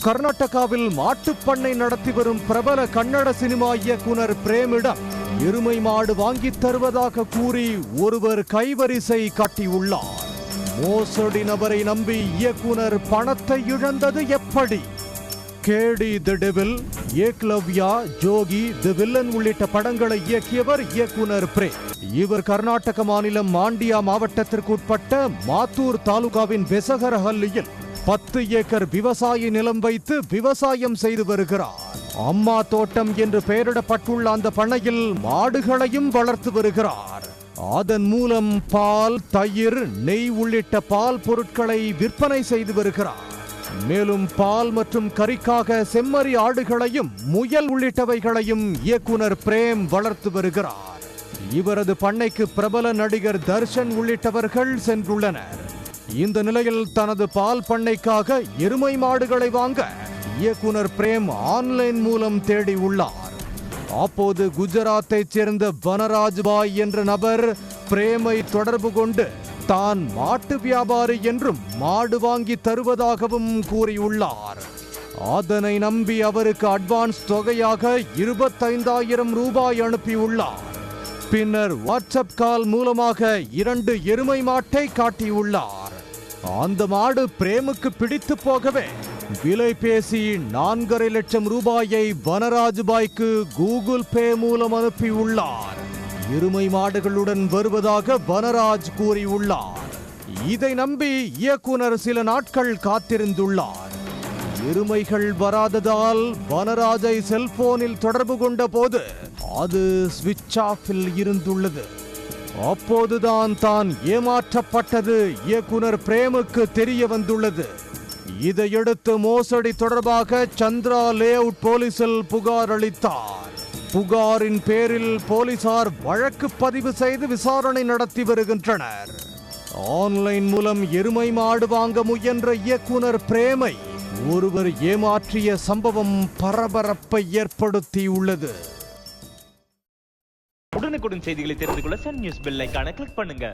கர்நாடகாவில் மாட்டுப்பண்ணை நடத்தி வரும் பிரபல கன்னட சினிமா இயக்குனர் பிரேமிடம் எருமை மாடு வாங்கித் தருவதாக கூறி ஒருவர் கைவரிசை காட்டியுள்ளார். மோசடி நபரை நம்பி இயக்குனர் பணத்தை இழந்தது எப்படி? KD the devil, Eklavya, Jogi, the villain உள்ளிட்ட படங்களை இயக்கியவர் இயக்குனர் பிரேம். இவர் கர்நாடக மாநிலம் மாண்டியா மாவட்டத்திற்கு உட்பட்ட மாத்தூர் தாலுகாவின் பெசகரஹல்லியில் 10 ஏக்கர் விவசாய நிலம் வைத்து விவசாயம் செய்து வருகிறார். அம்மா தோட்டம் என்று பெயரிடப்பட்டுள்ள அந்த பண்ணையில் மாடுகளையும் வளர்த்து வருகிறார். அதன் மூலம் பால், தயிர், நெய் உள்ளிட்ட பால் பொருட்களை விற்பனை செய்து வருகிறார். மேலும் பால் மற்றும் கறிக்காக செம்மறி ஆடுகளையும் முயல் உள்ளிட்டவைகளையும் இயக்குனர் பிரேம் வளர்த்து வருகிறார். இவரது பண்ணைக்கு பிரபல நடிகர் தர்ஷன் உள்ளிட்டவர்கள் சென்றுள்ளனர். இந்த நிலையில் தனது பால் பண்ணைக்காக எருமை மாடுகளை வாங்க இயக்குனர் பிரேம் ஆன்லைன் மூலம் தேடி உள்ளார். அப்போது குஜராத்தைச் சேர்ந்த வனராஜ் பாய் என்ற நபர் பிரேமை தொடர்பு கொண்டு தான் மாட்டு வியாபாரி என்றும் மாடு வாங்கி தருவதாகவும் கூறியுள்ளார். அதனை நம்பி அவருக்கு அட்வான்ஸ் தொகையாக 25,000 ரூபாய் அனுப்பியுள்ளார். பின்னர் வாட்ஸ்அப் கால் மூலமாக 2 எருமை மாட்டை காட்டியுள்ளார். அந்த மாடு பிரேமுக்கு பிடித்து போகவே விலை பேசி 4.5 லட்சம் ரூபாயை வனராஜ் பாய்க்கு கூகுள் பே மூலம் அனுப்பியுள்ளார். எருமை மாடுகளுடன் வருவதாக வனராஜ் கூறியுள்ளார். இதை நம்பி இயக்குனர் சில நாட்கள் காத்திருந்துள்ளார். எருமைகள் வராததால் வனராஜை செல்போனில் தொடர்பு கொண்ட போது அது ஸ்விட்ச் ஆஃபில் இருந்துள்ளது. அப்போதுதான் தான் ஏமாற்றப்பட்டது இயக்குனர் பிரேமுக்கு தெரிய வந்துள்ளது. இதையடுத்து மோசடி தொடர்பாக சந்திரா லேஅவுட் போலீசில் புகார் அளித்தார். புகாரின் பேரில் போலீசார் வழக்கு பதிவு செய்து விசாரணை நடத்தி வருகின்றனர். ஆன்லைன் மூலம் எருமை மாடு வாங்க முயன்ற இயக்குனர் பிரேமை ஒருவர் ஏமாற்றிய சம்பவம் பரபரப்பை ஏற்படுத்தியுள்ளது. உடனுக்குடன் செய்திகளை தெரிந்து கொள்ள சன் நியூஸ் பெல் ஐகானை கிளிக் பண்ணுங்க.